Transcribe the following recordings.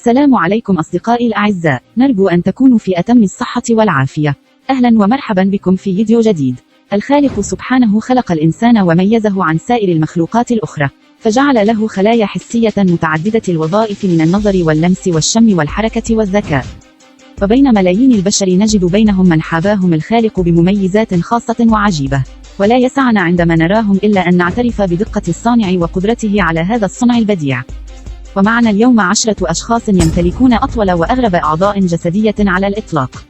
السلام عليكم أصدقائي الأعزاء، نرجو أن تكونوا في أتم الصحة والعافية. أهلا ومرحبا بكم في فيديو جديد. الخالق سبحانه خلق الإنسان وميزه عن سائر المخلوقات الأخرى، فجعل له خلايا حسية متعددة الوظائف من النظر واللمس والشم والحركة والذكاء. وبين ملايين البشر نجد بينهم من حاباهم الخالق بمميزات خاصة وعجيبة، ولا يسعنا عندما نراهم إلا أن نعترف بدقة الصانع وقدرته على هذا الصنع البديع. ومعنا اليوم 10 أشخاص يمتلكون أطول وأغرب أعضاء جسدية على الإطلاق.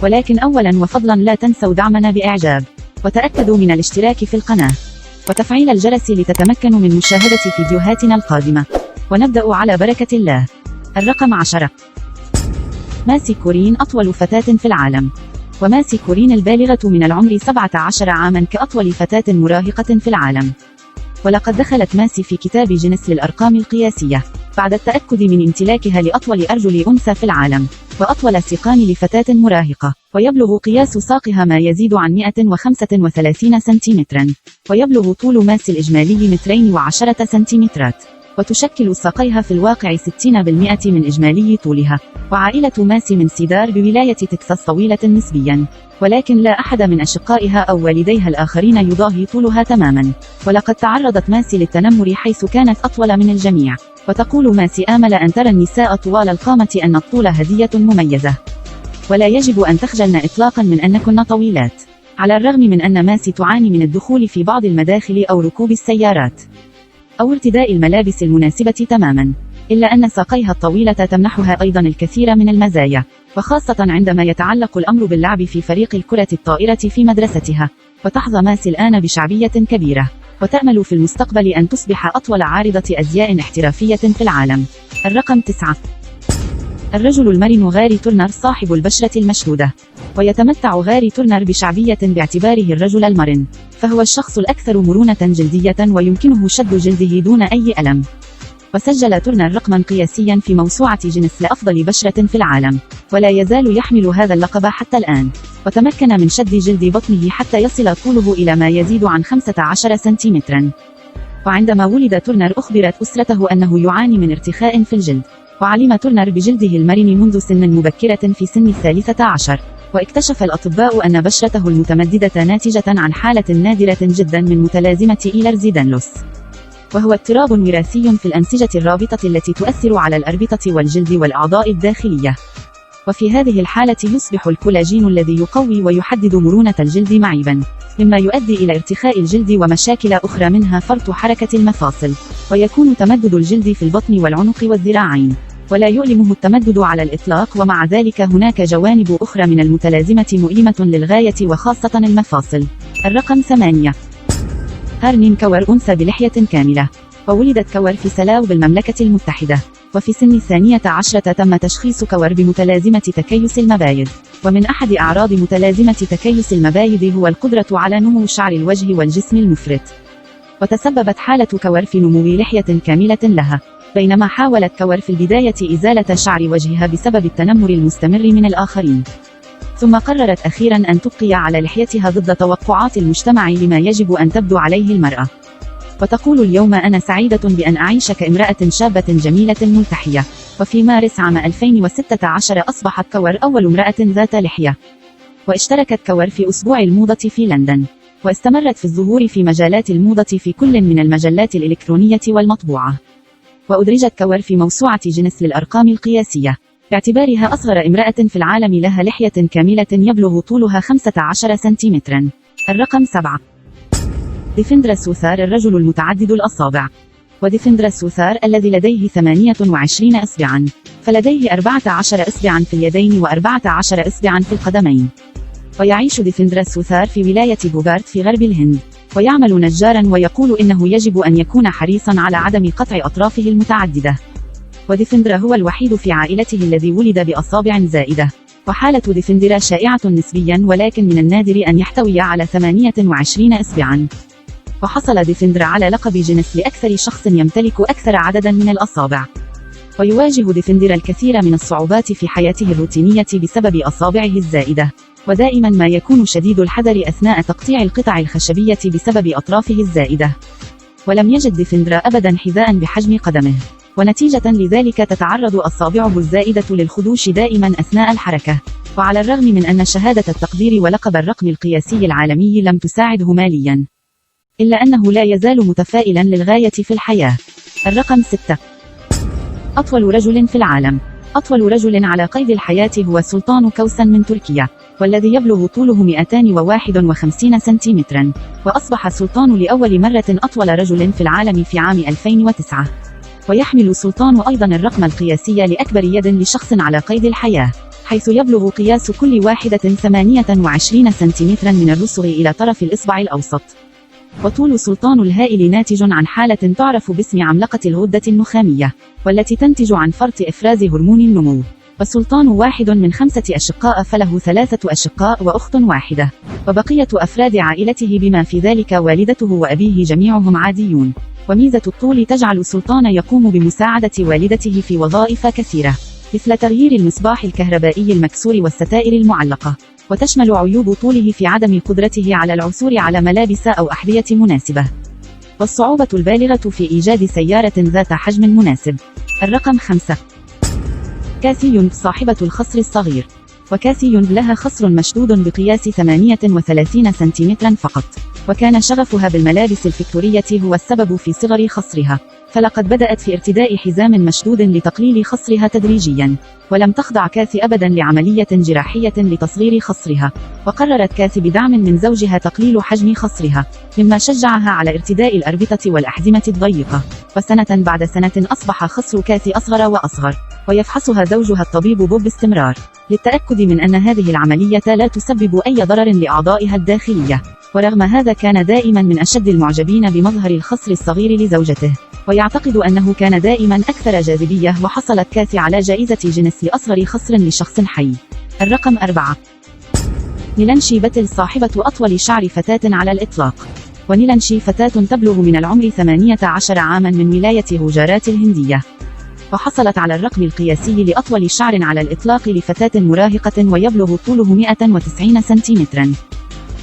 ولكن أولا وفضلا لا تنسوا دعمنا بإعجاب، وتأكدوا من الاشتراك في القناة، وتفعيل الجرس لتتمكنوا من مشاهدة فيديوهاتنا القادمة. ونبدأ على بركة الله. الرقم 10. ماسي كورين أطول فتاة في العالم. وماسي كورين البالغة من العمر 17 عاما كأطول فتاة مراهقة في العالم. ولقد دخلت ماسي في كتاب جينيس للأرقام القياسية بعد التأكد من امتلاكها لأطول أرجل أنثى في العالم، وأطول ساقان لفتاة مراهقة. ويبلغ قياس ساقها ما يزيد عن 135 سنتيمترا. ويبلغ طول ماسي الإجمالي 210 سنتيمترات. وتشكل ساقيها في الواقع 60% من إجمالي طولها. وعائلة ماسي من سيدار بولاية تكساس طويلة نسبيا، ولكن لا أحد من أشقائها أو والديها الآخرين يضاهي طولها تماما. ولقد تعرضت ماسي للتنمر حيث كانت أطول من الجميع. وتقول ماسي: آمل أن ترى النساء طوال القامة أن الطول هدية مميزة، ولا يجب أن تخجلن إطلاقا من أنكن طويلات. على الرغم من أن ماسي تعاني من الدخول في بعض المداخل أو ركوب السيارات أو ارتداء الملابس المناسبة تماما، إلا أن ساقيها الطويلة تمنحها أيضا الكثير من المزايا، وخاصة عندما يتعلق الأمر باللعب في فريق الكرة الطائرة في مدرستها. وتحظى ماسي الآن بشعبية كبيرة، وتأمل في المستقبل أن تصبح أطول عارضة أزياء احترافية في العالم. الرقم 9. الرجل المرن غاري تورنر صاحب البشرة المشدودة. ويتمتع غاري تورنر بشعبية باعتباره الرجل المرن، فهو الشخص الأكثر مرونة جلدية ويمكنه شد جلده دون أي ألم. وسجل تورنر رقما قياسيا في موسوعة جينيس لأفضل بشرة في العالم، ولا يزال يحمل هذا اللقب حتى الآن. وتمكن من شد جلد بطنه حتى يصل طوله إلى ما يزيد عن 15 سنتيمترا. وعندما ولد تورنر أخبرت أسرته أنه يعاني من ارتخاء في الجلد. وعلم تورنر بجلده المرن منذ سن مبكرة في سن 13. واكتشف الأطباء أن بشرته المتمددة ناتجة عن حالة نادرة جدا من متلازمة إيلرز-دانلوس، وهو اضطراب وراثي في الأنسجة الرابطة التي تؤثر على الأربطة والجلد والأعضاء الداخلية. وفي هذه الحالة يصبح الكولاجين الذي يقوي ويحدد مرونة الجلد معيبا، مما يؤدي إلى ارتخاء الجلد ومشاكل أخرى منها فرط حركة المفاصل. ويكون تمدد الجلد في البطن والعنق والذراعين، ولا يؤلمه التمدد على الإطلاق. ومع ذلك هناك جوانب أخرى من المتلازمة مؤلمة للغاية وخاصة المفاصل. الرقم 8. هارنين كور أنثى بلحية كاملة. وولدت كور في سلاو بالمملكة المتحدة، وفي سن 12 تم تشخيص كور بمتلازمة تكيس المبايض. ومن أحد أعراض متلازمة تكيس المبايض هو القدرة على نمو شعر الوجه والجسم المفرط. وتسببت حالة كور في نمو لحية كاملة لها، بينما حاولت كور في البداية إزالة شعر وجهها بسبب التنمر المستمر من الآخرين، ثم قررت أخيرا أن تبقي على لحيتها ضد توقعات المجتمع لما يجب أن تبدو عليه المرأة. وتقول: اليوم أنا سعيدة بأن أعيش كامرأة شابة جميلة ملتحية. وفي مارس عام 2016 أصبحت كور أول امرأة ذات لحية. واشتركت كور في أسبوع الموضة في لندن، واستمرت في الظهور في مجالات الموضة في كل من المجلات الإلكترونية والمطبوعة. وأدرجت كور في موسوعة جينيس للأرقام القياسية باعتبارها أصغر امرأة في العالم لها لحية كاملة يبلغ طولها 15 سنتيمترا. الرقم 7. ديفندرا سوثار الرجل المتعدد الأصابع. وديفندرا سوثار الذي لديه 28 إصبعا، فلديه 14 إصبعا في اليدين و14 إصبعا في القدمين. ويعيش ديفندرا سوثار في ولاية بوغارت في غرب الهند، ويعمل نجارا، ويقول إنه يجب أن يكون حريصا على عدم قطع أطرافه المتعددة. وديفندرا هو الوحيد في عائلته الذي ولد بأصابع زائدة. وحالة ديفندرا شائعة نسبيا، ولكن من النادر أن يحتوي على 28 إصبعا. وحصل ديفندرا على لقب جينيس لأكثر شخص يمتلك أكثر عددا من الأصابع. ويواجه ديفندرا الكثير من الصعوبات في حياته الروتينية بسبب أصابعه الزائدة، ودائما ما يكون شديد الحذر أثناء تقطيع القطع الخشبية بسبب أطرافه الزائدة. ولم يجد ديفندرا أبدا حذاء بحجم قدمه، ونتيجة لذلك تتعرض أصابعه الزائدة للخدوش دائما أثناء الحركة. وعلى الرغم من أن شهادة التقدير ولقب الرقم القياسي العالمي لم تساعده ماليا، إلا أنه لا يزال متفائلا للغاية في الحياة. الرقم 6. أطول رجل في العالم. أطول رجل على قيد الحياة هو سلطان كوسان من تركيا، والذي يبلغ طوله 251 سنتيمترا، وأصبح سلطان لأول مرة أطول رجل في العالم في عام 2009. ويحمل سلطان أيضا الرقم القياسي لأكبر يد لشخص على قيد الحياة، حيث يبلغ قياس كل واحدة 28 سنتيمترا من الرسغ إلى طرف الإصبع الأوسط. وطول سلطان الهائل ناتج عن حالة تعرف باسم عملقة الغدة النخامية، والتي تنتج عن فرط إفراز هرمون النمو. وسلطان واحد من 5 أشقاء، فله 3 أشقاء وأخت واحدة، وبقية أفراد عائلته بما في ذلك والدته وأبيه جميعهم عاديون. وميزة الطول تجعل سلطان يقوم بمساعدة والدته في وظائف كثيرة، مثل تغيير المصباح الكهربائي المكسور والستائر المعلقة. وتشمل عيوب طوله في عدم قدرته على العثور على ملابس أو أحذية مناسبة، والصعوبة البالغة في إيجاد سيارة ذات حجم مناسب. الرقم 5. كاثي يونغ صاحبة الخصر الصغير. وكاثي يونغ لها خصر مشدود بقياس 38 سنتيمترا فقط، وكان شغفها بالملابس الفكتورية هو السبب في صغر خصرها، فلقد بدأت في ارتداء حزام مشدود لتقليل خصرها تدريجيا. ولم تخضع كاثي أبدا لعملية جراحية لتصغير خصرها، وقررت كاثي بدعم من زوجها تقليل حجم خصرها، مما شجعها على ارتداء الأربطة والأحزمة الضيقة. وسنة بعد سنة أصبح خصر كاثي أصغر وأصغر، ويفحصها زوجها الطبيب بوب باستمرار للتأكد من أن هذه العملية لا تسبب أي ضرر لأعضائها الداخلية. ورغم هذا كان دائما من أشد المعجبين بمظهر الخصر الصغير لزوجته، ويعتقد أنه كان دائما أكثر جاذبية. وحصلت كاثي على جائزة جينيس لأصغر خصر لشخص حي. الرقم 4. نيلانشي باتل صاحبة أطول شعر فتاة على الإطلاق. ونيلانشي فتاة تبلغ من العمر 18 عاما من ولاية هوجارات الهندية، وحصلت على الرقم القياسي لأطول شعر على الإطلاق لفتاة مراهقة، ويبلغ طوله 190 سنتيمترا.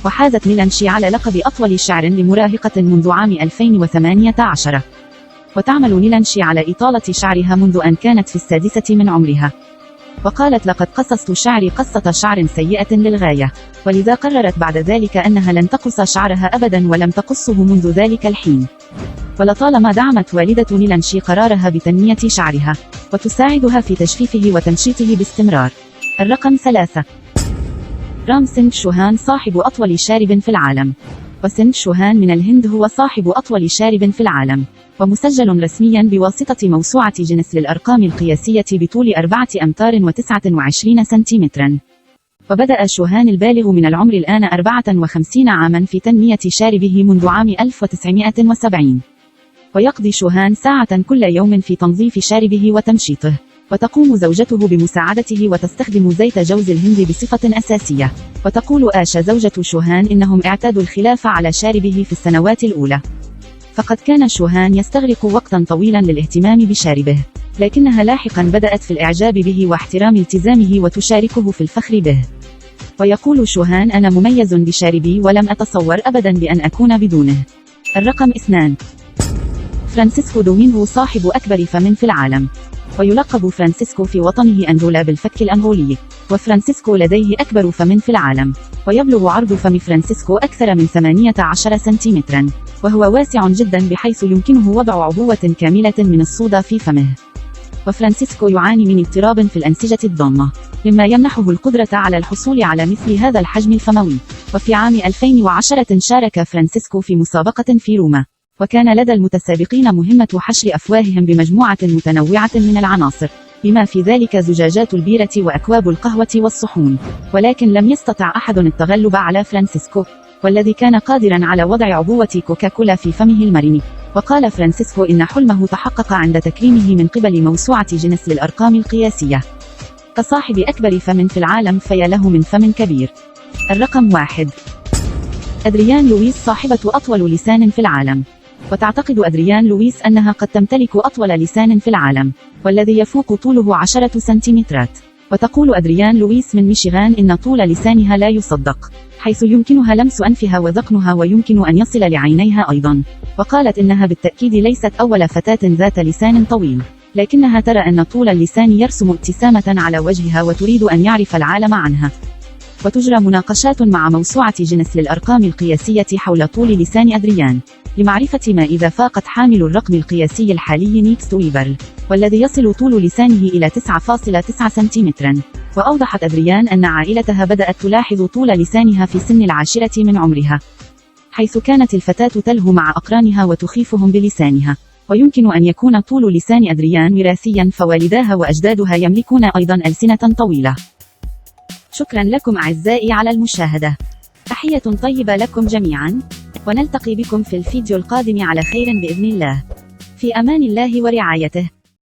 وحازت نيلانشي على لقب أطول شعر لمراهقة منذ عام 2018. وتعمل نيلانشي على إطالة شعرها منذ أن كانت في 6 من عمرها. وقالت: لقد قصصت شعري قصة شعر سيئة للغاية، ولذا قررت بعد ذلك أنها لن تقص شعرها أبدا، ولم تقصه منذ ذلك الحين. ولطالما دعمت والدة نيلانشي قرارها بتنمية شعرها، وتساعدها في تجفيفه وتمشيطه باستمرار. الرقم 3. رام سينغ شوهان صاحب أطول شارب في العالم. وسينغ شوهان من الهند هو صاحب أطول شارب في العالم، ومسجل رسميا بواسطة موسوعة جينيس للأرقام القياسية بطول 4 أمتار و29 سنتيمترا. وبدأ شوهان البالغ من العمر الآن 54 عاما في تنمية شاربه منذ عام 1970. ويقضي شوهان ساعة كل يوم في تنظيف شاربه وتمشيطه، وتقوم زوجته بمساعدته وتستخدم زيت جوز الهند بصفة أساسية. وتقول آشا زوجة شوهان إنهم اعتادوا الخلاف على شاربه في السنوات الأولى، فقد كان شوهان يستغرق وقتا طويلا للاهتمام بشاربه، لكنها لاحقا بدأت في الإعجاب به واحترام التزامه وتشاركه في الفخر به. ويقول شوهان: أنا مميز بشاربي ولم أتصور أبدا بأن أكون بدونه. الرقم 2. فرانسيسكو دومينغو صاحب أكبر فم في العالم. ويلقب فرانسيسكو في وطنه أنجولا بالفك الأنغولي، وفرانسيسكو لديه أكبر فم في العالم، ويبلغ عرض فم فرانسيسكو أكثر من 18 سنتيمترا، وهو واسع جدا بحيث يمكنه وضع عبوة كاملة من الصودا في فمه. وفرانسيسكو يعاني من اضطراب في الأنسجة الضامة، مما يمنحه القدرة على الحصول على مثل هذا الحجم الفموي. وفي عام 2010 شارك فرانسيسكو في مسابقة في روما، وكان لدى المتسابقين مهمة حشر أفواههم بمجموعة متنوعة من العناصر، بما في ذلك زجاجات البيرة وأكواب القهوة والصحون. ولكن لم يستطع أحد التغلب على فرانسيسكو، والذي كان قادرا على وضع عبوة كوكاكولا في فمه المرن. وقال فرانسيسكو إن حلمه تحقق عند تكريمه من قبل موسوعة جينيس للأرقام القياسية كصاحب أكبر فم في العالم، فيا له من فم كبير. الرقم 1. أدريان لويس صاحبة أطول لسان في العالم. وتعتقد أدريان لويس أنها قد تمتلك أطول لسان في العالم، والذي يفوق طوله 10 سنتيمترات. وتقول أدريان لويس من ميشيغان إن طول لسانها لا يصدق، حيث يمكنها لمس أنفها وذقنها، ويمكن أن يصل لعينيها أيضا. وقالت إنها بالتأكيد ليست أول فتاة ذات لسان طويل، لكنها ترى أن طول اللسان يرسم ابتسامة على وجهها وتريد أن يعرف العالم عنها. وتجرى مناقشات مع موسوعة جينيس للأرقام القياسية حول طول لسان أدريان، لمعرفة ما إذا فاقت حامل الرقم القياسي الحالي نيكس ويبرل، والذي يصل طول لسانه إلى 9.9 سنتيمترا. وأوضحت أدريان أن عائلتها بدأت تلاحظ طول لسانها في سن 10 من عمرها، حيث كانت الفتاة تلهو مع أقرانها وتخيفهم بلسانها. ويمكن أن يكون طول لسان أدريان وراثيا، فوالداها وأجدادها يملكون أيضا ألسنة طويلة. شكرا لكم أعزائي على المشاهدة. تحية طيبة لكم جميعا، ونلتقي بكم في الفيديو القادم على خير بإذن الله. في أمان الله ورعايته.